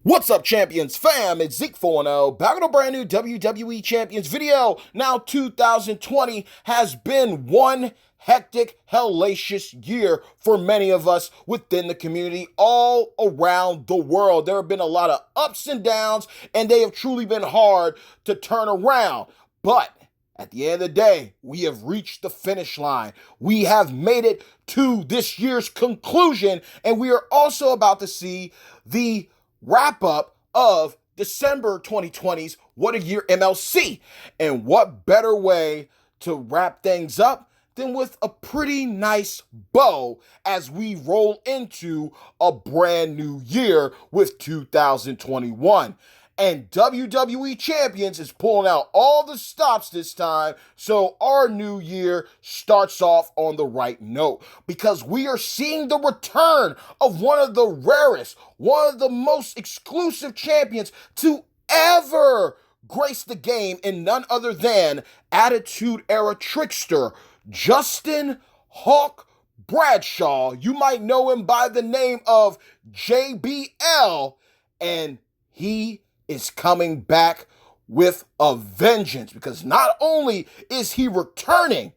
What's up, Champions fam? It's Zeke 4-0, back with a brand new WWE Champions video. Now, 2020 has been one hectic, hellacious year for many of us within the community all around the world. There have been a lot of ups and downs, and they have truly been hard to turn around. But at the end of the day, we have reached the finish line. We have made it to this year's conclusion, and we are also about to see the wrap up of December 2020's What a Year MLC. And what better way to wrap things up than with a pretty nice bow as we roll into a brand new year with 2021. And WWE Champions is pulling out all the stops this time, so our new year starts off on the right note, because we are seeing the return of one of the rarest, one of the most exclusive champions to ever grace the game, in none other than Attitude Era trickster Justin Hawk Bradshaw. You might know him by the name of JBL, and he is coming back with a vengeance, because not only is he returning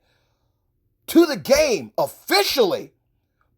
to the game officially,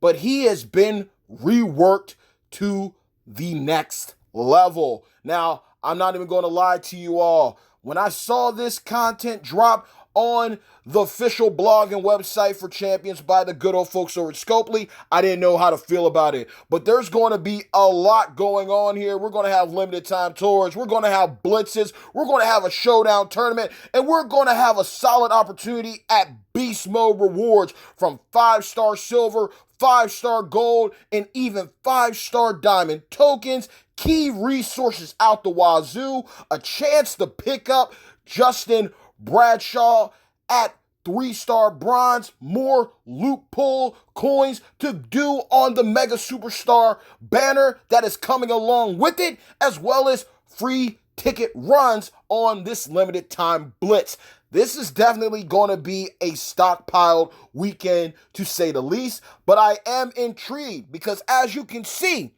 but he has been reworked to the next level. Now, I'm not even going to lie to you all. When I saw this content drop on the official blog and website for Champions by the good old folks over at Scopely, I didn't know how to feel about it. But there's going to be a lot going on here. We're going to have limited time tours. We're going to have blitzes. We're going to have a showdown tournament. And we're going to have a solid opportunity at Beast Mode rewards from 5-star silver, 5-star gold, and even 5-star diamond tokens. Key resources out the wazoo. A chance to pick up Justin Bradshaw at 3-star bronze, more loot pull coins to do on the Mega Superstar banner that is coming along with it, as well as free ticket runs on this limited time blitz. This is definitely going to be a stockpiled weekend, to say the least, but I am intrigued because, as you can see,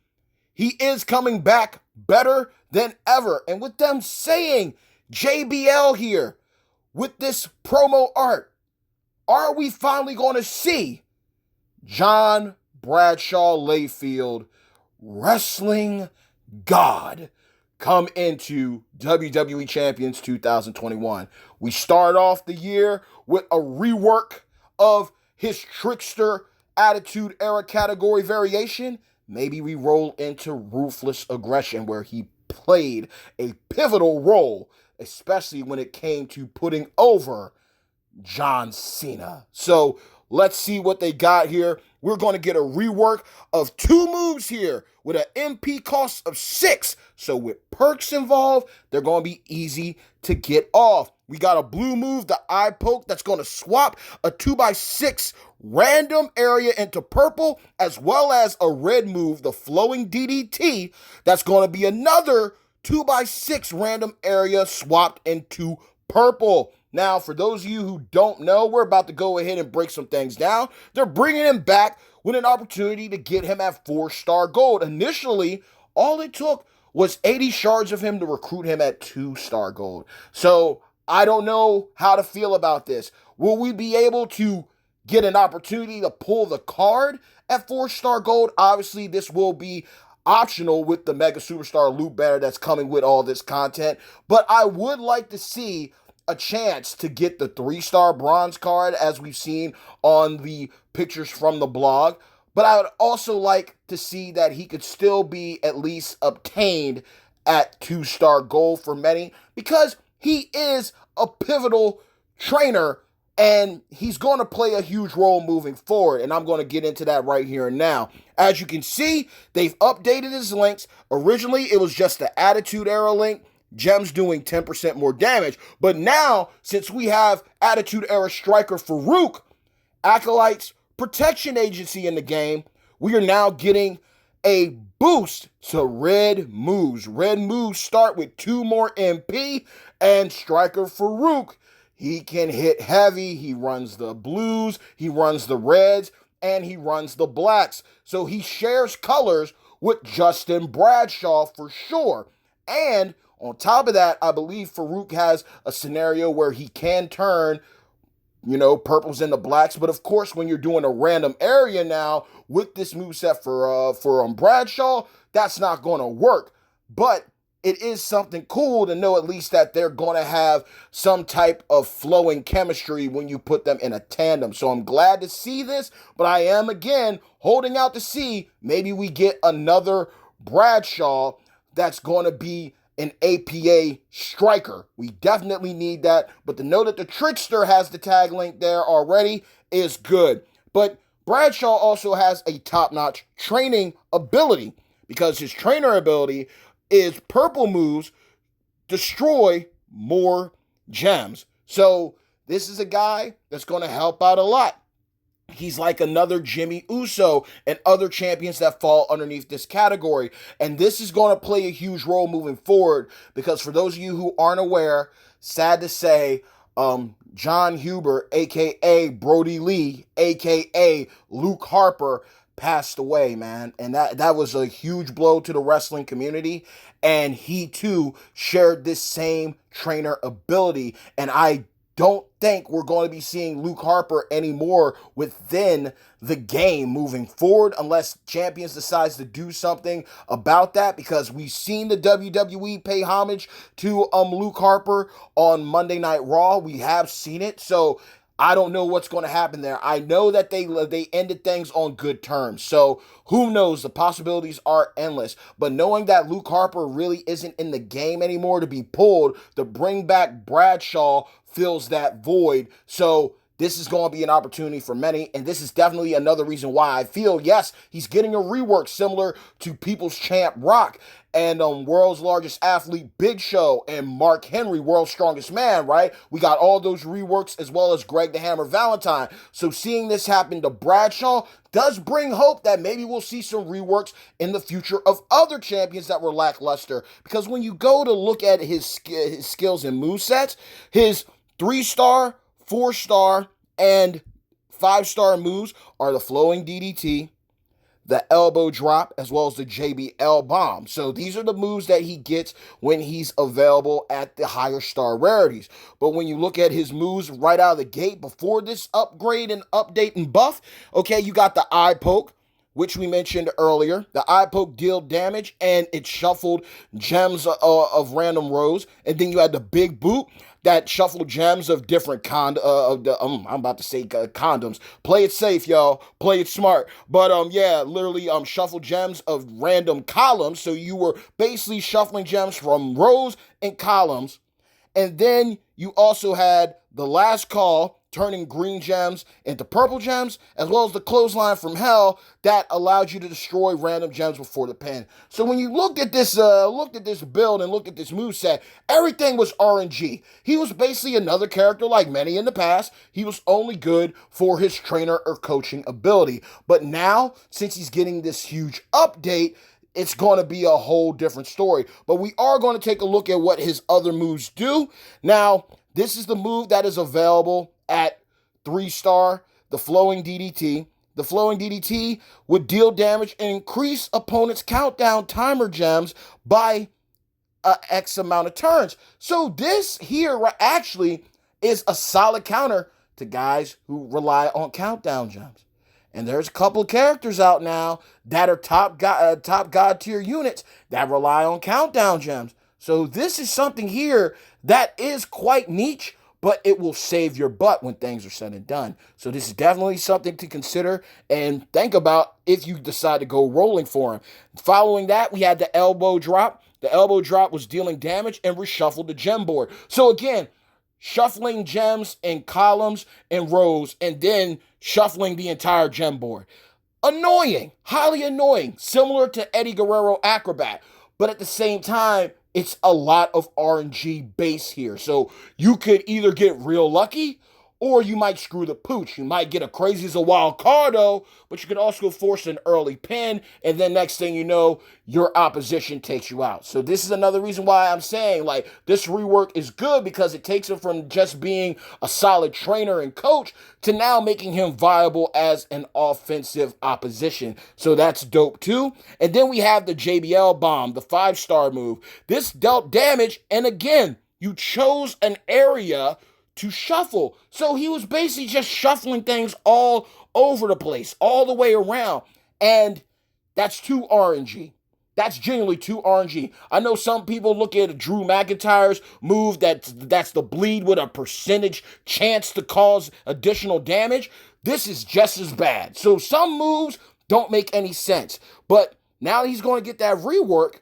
he is coming back better than ever. And with them saying JBL here, with this promo art, are we finally going to see John Bradshaw Layfield, wrestling god, come into WWE Champions 2021? We start off the year with a rework of his Trickster Attitude Era category variation. Maybe we roll into Ruthless Aggression, where he played a pivotal role, especially when it came to putting over John Cena. So let's see what they got here. We're going to get a rework of 2 moves here with an MP cost of 6. So with perks involved, they're going to be easy to get off. We got a blue move, the eye poke, that's going to swap a 2x6 random area into purple, as well as a red move, the flowing DDT, that's going to be another 2x6 random area swapped into purple. Now, for those of you who don't know, we're about to go ahead and break some things down. They're bringing him back with an opportunity to get him at 4-star gold. Initially, all it took was 80 shards of him to recruit him at 2-star gold. So I don't know how to feel about this. Will we be able to get an opportunity to pull the card at 4-star gold? Obviously, this will be optional with the Mega Superstar loot banner that's coming with all this content. But I would like to see a chance to get the 3-star bronze card, as we've seen on the pictures from the blog. But I would also like to see that he could still be at least obtained at 2-star gold for many, because he is a pivotal trainer and he's going to play a huge role moving forward, and I'm going to get into that right here and now. As you can see, they've updated his links. Originally, it was just the Attitude Era link, gems doing 10% more damage. But now, since we have Attitude Era striker Farouk, Acolytes Protection Agency in the game, we are now getting a boost to red moves. Red moves start with 2 more MP, and striker Farouk, he can hit heavy. He runs the blues, he runs the reds, and he runs the blacks. So he shares colors with Justin Bradshaw for sure. And on top of that, I believe Farouk has a scenario where he can turn, purples into blacks. But of course, when you're doing a random area now with this moveset for Bradshaw, that's not going to work. But it is something cool to know at least that they're going to have some type of flowing chemistry when you put them in a tandem. So I'm glad to see this, but I am, again, holding out to see maybe we get another Bradshaw that's going to be an APA striker. We definitely need that, but to know that the Trickster has the tag link there already is good. But Bradshaw also has a top-notch training ability, because his trainer ability is purple moves destroy more gems. So this is a guy that's going to help out a lot. He's like another Jimmy Uso and other champions that fall underneath this category. And this is going to play a huge role moving forward, because for those of you who aren't aware, sad to say, John Huber, a.k.a. Brody Lee, a.k.a. Luke Harper, passed away, man. And that was a huge blow to the wrestling community. And he, too, shared this same trainer ability. And I don't think we're going to be seeing Luke Harper anymore within the game moving forward, unless Champions decides to do something about that, because we've seen the WWE pay homage to Luke Harper on Monday Night Raw. We have seen it, so I don't know what's going to happen there. I know that they ended things on good terms, so who knows? The possibilities are endless. But knowing that Luke Harper really isn't in the game anymore to be pulled, to bring back Bradshaw fills that void. So this is going to be an opportunity for many, and this is definitely another reason why I feel, yes, he's getting a rework similar to People's Champ Rock and World's Largest Athlete Big Show and Mark Henry, World's Strongest Man, right? We got all those reworks, as well as Greg the Hammer Valentine. So seeing this happen to Bradshaw does bring hope that maybe we'll see some reworks in the future of other champions that were lackluster. Because when you go to look at his skills and movesets, his 3-star, 4-star, and 5-star moves are the flowing DDT, the elbow drop, as well as the JBL bomb. So these are the moves that he gets when he's available at the higher star rarities. But when you look at his moves right out of the gate before this upgrade and update and buff, okay, you got the eye poke, which we mentioned earlier. The eye poke deal damage, and it shuffled gems of random rows. And then you had the big boot that shuffled gems of different I'm about to say condoms. Play it safe, y'all. Play it smart. But literally shuffle gems of random columns. So you were basically shuffling gems from rows and columns. And then you also had the last call, turning green gems into purple gems, as well as the clothesline from hell that allowed you to destroy random gems before the pin. So when you looked at this build and looked at this moveset, everything was RNG. He was basically another character like many in the past. He was only good for his trainer or coaching ability. But now, since he's getting this huge update, it's going to be a whole different story. But we are going to take a look at what his other moves do. Now, this is the move that is available at 3-star, the flowing DDT. The flowing DDT would deal damage and increase opponents' countdown timer gems by X amount of turns. So this here actually is a solid counter to guys who rely on countdown gems. And there's a couple of characters out now that are top god tier units that rely on countdown gems. So this is something here that is quite niche, but it will save your butt when things are said and done. So this is definitely something to consider and think about if you decide to go rolling for him. Following that, we had the elbow drop. The elbow drop was dealing damage and reshuffled the gem board. So again, shuffling gems in columns and rows, and then shuffling the entire gem board. Annoying, highly annoying, similar to Eddie Guerrero Acrobat. But at the same time, it's a lot of RNG base here. So you could either get real lucky or you might screw the pooch. You might get a crazy as a wild card, though, but you could also force an early pin, and then next thing you know, your opposition takes you out. So this is another reason why I'm saying, like, this rework is good because it takes him from just being a solid trainer and coach to now making him viable as an offensive opposition. So that's dope, too. And then we have the JBL bomb, the 5-star move. This dealt damage, and again, you chose an area to shuffle. So he was basically just shuffling things all over the place, all the way around. And that's too RNG. That's genuinely too RNG. I know some people look at Drew McIntyre's move that's the bleed with a percentage chance to cause additional damage. This is just as bad. So some moves don't make any sense. But now he's going to get that rework.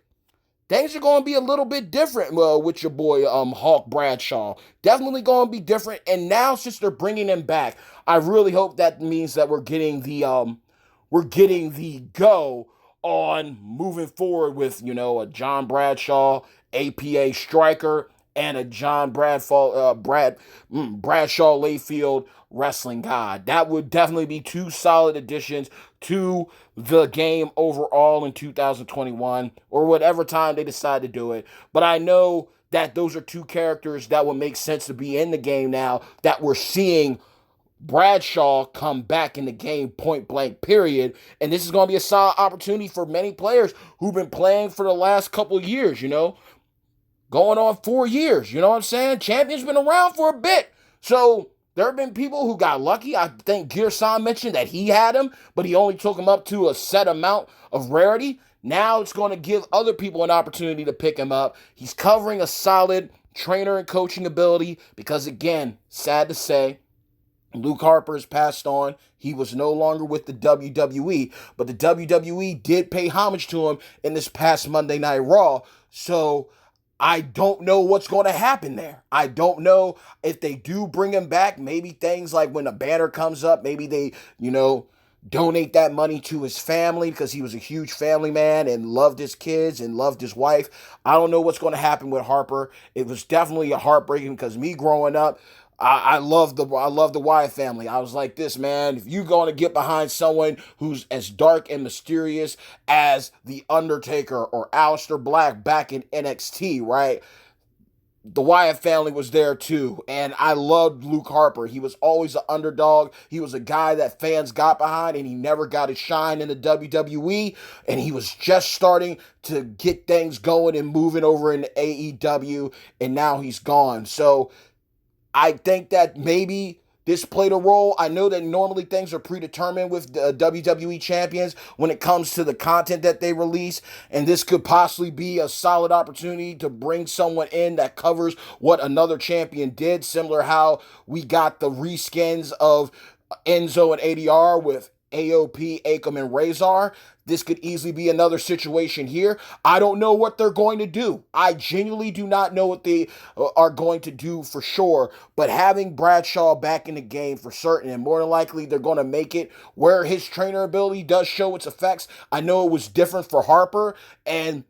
Things are going to be a little bit different with your boy Hawk Bradshaw. Definitely going to be different. And now since they're bringing him back, I really hope that means that we're getting the go on moving forward with, a John Bradshaw, APA striker, and a Bradshaw Layfield wrestling god. That would definitely be two solid additions to the game overall in 2021 or whatever time they decide to do it. But I know that those are two characters that would make sense to be in the game now that we're seeing Bradshaw come back in the game point blank period. And this is going to be a solid opportunity for many players who've been playing for the last couple of years, going on 4 years. You know what I'm saying? Champion's been around for a bit. So there have been people who got lucky. I think Gearsan mentioned that he had him, but he only took him up to a set amount of rarity. Now it's going to give other people an opportunity to pick him up. He's covering a solid trainer and coaching ability because, again, sad to say, Luke Harper has passed on. He was no longer with the WWE, but the WWE did pay homage to him in this past Monday Night Raw. So I don't know what's going to happen there. I don't know if they do bring him back. Maybe things like when a banner comes up, maybe they, donate that money to his family because he was a huge family man and loved his kids and loved his wife. I don't know what's going to happen with Harper. It was definitely a heartbreaking because me growing up, I love the Wyatt family. I was like this, man. If you're going to get behind someone who's as dark and mysterious as The Undertaker or Aleister Black back in NXT, right? The Wyatt family was there too, and I loved Luke Harper. He was always an underdog. He was a guy that fans got behind, and he never got his shine in the WWE, and he was just starting to get things going and moving over in AEW, and now he's gone. So I think that maybe this played a role. I know that normally things are predetermined with the WWE champions when it comes to the content that they release, and this could possibly be a solid opportunity to bring someone in that covers what another champion did, similar how we got the reskins of Enzo and ADR with AOP, Akam, and Razor. This could easily be another situation here. I don't know what they're going to do. I genuinely do not know what they are going to do for sure. But having Bradshaw back in the game for certain, and more than likely they're going to make it where his trainer ability does show its effects. I know it was different for Harper, and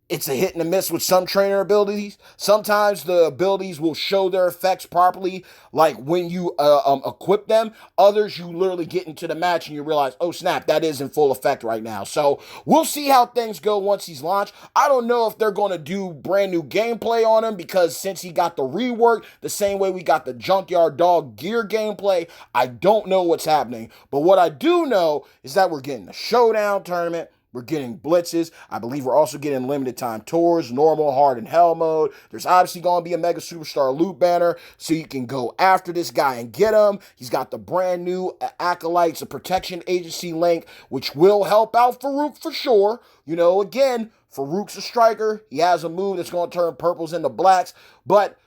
it's a hit and a miss with some trainer abilities. Sometimes the abilities will show their effects properly, like when you equip them. Others, you literally get into the match and you realize, oh snap, that is in full effect right now. So we'll see how things go once he's launched. I don't know if they're going to do brand new gameplay on him because since he got the rework, the same way we got the Junkyard Dog gear gameplay, I don't know what's happening. But what I do know is that we're getting a showdown tournament. We're getting blitzes. I believe we're also getting limited time tours, normal, hard, and hell mode. There's obviously going to be a Mega Superstar loot banner so you can go after this guy and get him. He's got the brand new Acolytes, a protection agency link, which will help out Farouk for sure. Again, Farouk's a striker. He has a move that's going to turn purples into blacks, but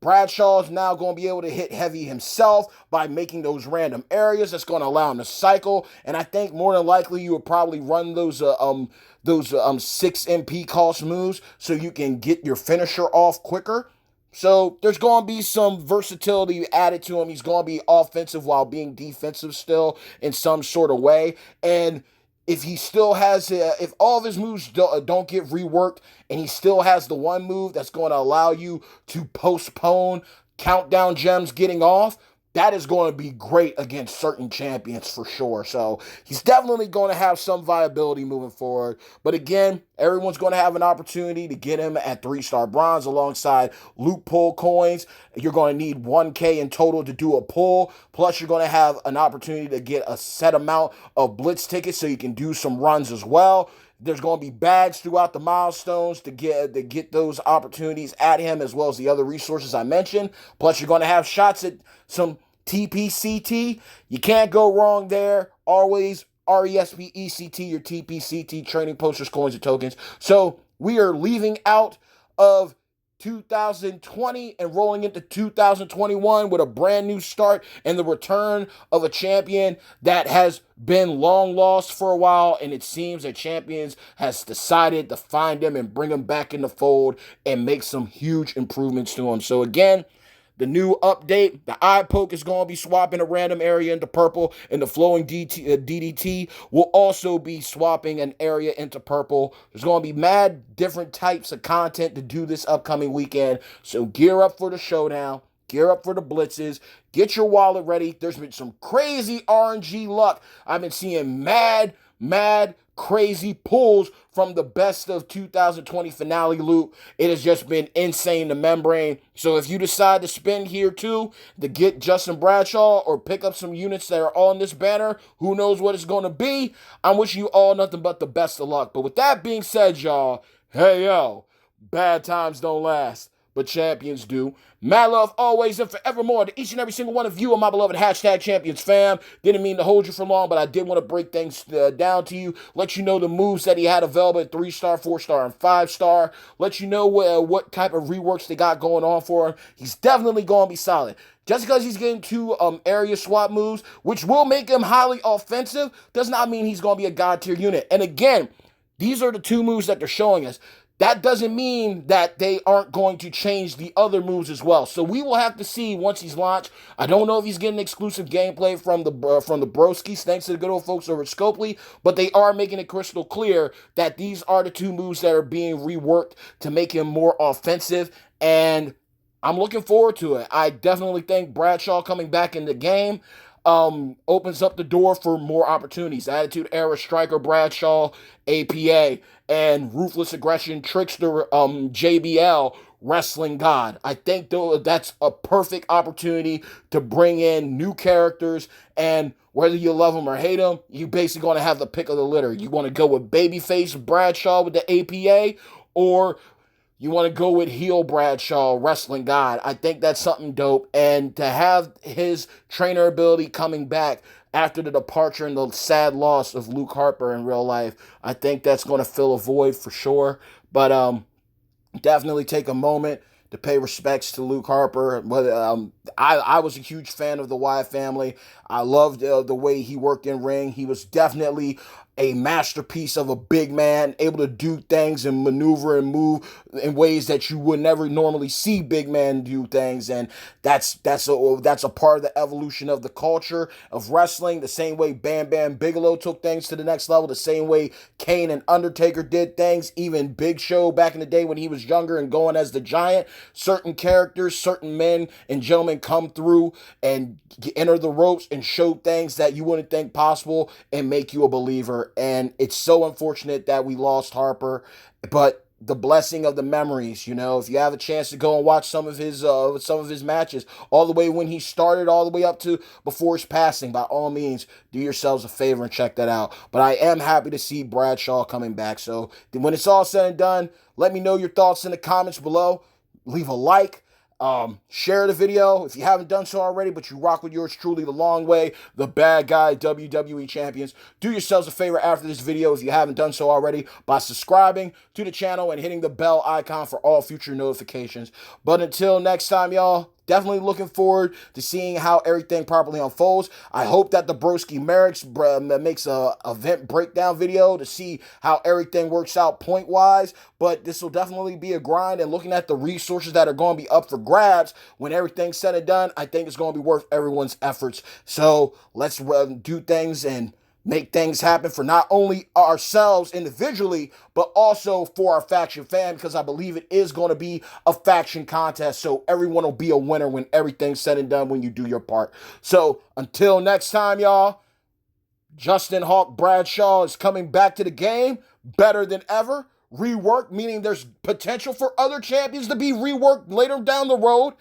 Bradshaw is now going to be able to hit heavy himself by making those random areas. That's going to allow him to cycle. And I think more than likely you would probably run those 6 MP cost moves so you can get your finisher off quicker. So there's going to be some versatility added to him. He's going to be offensive while being defensive still in some sort of way. And if he still has, if all of his moves don't get reworked and he still has the one move that's going to allow you to postpone countdown gems getting off, that is going to be great against certain champions for sure. So he's definitely going to have some viability moving forward. But again, everyone's going to have an opportunity to get him at 3-star bronze alongside loot pull coins. You're going to need 1K in total to do a pull. Plus, you're going to have an opportunity to get a set amount of blitz tickets so you can do some runs as well. There's going to be bags throughout the milestones to get those opportunities at him, as well as the other resources I mentioned. Plus, you're going to have shots at some TPCT. You can't go wrong there. Always RESPECT, your TPCT, training posters, coins, and tokens. So we are leaving out of 2020 and rolling into 2021 with a brand new start and the return of a champion that has been long lost for a while, and it seems that Champions has decided to find him and bring him back in the fold and make some huge improvements to him. So again, the new update, the eye poke is going to be swapping a random area into purple, and the flowing DDT will also be swapping an area into purple. There's going to be mad different types of content to do this upcoming weekend, so gear up for the showdown. Gear up for the blitzes. Get your wallet ready. There's been some crazy RNG luck. I've been seeing mad crazy pulls from the best of 2020 finale loot. It has just been insane, the membrane. So if you decide to spend here too to get Justin Bradshaw or pick up some units that are on this banner, who knows what it's going to be. I'm wishing you all nothing but the best of luck. But with that being said, y'all, hey yo, bad times don't last, but champions do. Mad love always and forevermore to each and every single one of you and my beloved hashtag champions fam. Didn't mean to hold you for long, but I did want to break things down to you. Let you know the moves that he had available at 3-star, 4-star, and 5-star. Let you know what type of reworks they got going on for him. He's definitely going to be solid. Just because he's getting 2 area swap moves, which will make him highly offensive, does not mean he's going to be a god tier unit. And again, these are the 2 moves that they're showing us. That doesn't mean that they aren't going to change the other moves as well. So we will have to see once he's launched. I don't know if he's getting exclusive gameplay from the broskies, thanks to the good old folks over at Scopely, but they are making it crystal clear that these are the 2 moves that are being reworked to make him more offensive, and I'm looking forward to it. I definitely think Bradshaw coming back in the game opens up the door for more opportunities. Attitude Era, Striker, Bradshaw, APA, and Ruthless Aggression, Trickster, JBL, Wrestling God. I think that's a perfect opportunity to bring in new characters, and whether you love them or hate them, you basically going to have the pick of the litter. You want to go with Babyface Bradshaw with the APA, or you want to go with heel Bradshaw, Wrestling God. I think that's something dope. And to have his trainer ability coming back after the departure and the sad loss of Luke Harper in real life, I think that's going to fill a void for sure. But definitely take a moment to pay respects to Luke Harper. But I was a huge fan of the Wyatt family. I loved the way he worked in ring. He was definitely a masterpiece of a big man, able to do things and maneuver and move in ways that you would never normally see big men do things. And that's a part of the evolution of the culture of wrestling, the same way Bam Bam Bigelow took things to the next level, the same way Kane and Undertaker did things, even Big Show back in the day when he was younger and going as the Giant. Certain characters, certain men and gentlemen come through and enter the ropes and show things that you wouldn't think possible and make you a believer. And it's so unfortunate that we lost Harper, but the blessing of the memories, if you have a chance to go and watch some of his matches, all the way when he started, all the way up to before his passing, by all means, do yourselves a favor and check that out. But I am happy to see Bradshaw coming back. So when it's all said and done, let me know your thoughts in the comments below. Leave a like. Share the video if you haven't done so already, but you rock with yours truly the long way, the bad guy WWE champions. Do yourselves a favor after this video if you haven't done so already by subscribing to the channel and hitting the bell icon for all future notifications. But until next time, y'all, definitely looking forward to seeing how everything properly unfolds. I hope that the Broski Merrick's makes a event breakdown video to see how everything works out point-wise. But this will definitely be a grind, and looking at the resources that are going to be up for grabs when everything's said and done, I think it's going to be worth everyone's efforts. So let's do things and make things happen for not only ourselves individually, but also for our faction fan, because I believe it is going to be a faction contest. So everyone will be a winner when everything's said and done when you do your part. So until next time, y'all, Justin Hawk Bradshaw is coming back to the game better than ever. Reworked, meaning there's potential for other champions to be reworked later down the road.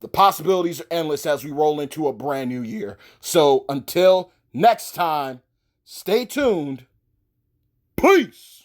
The possibilities are endless as we roll into a brand new year. So until next time, stay tuned. Peace.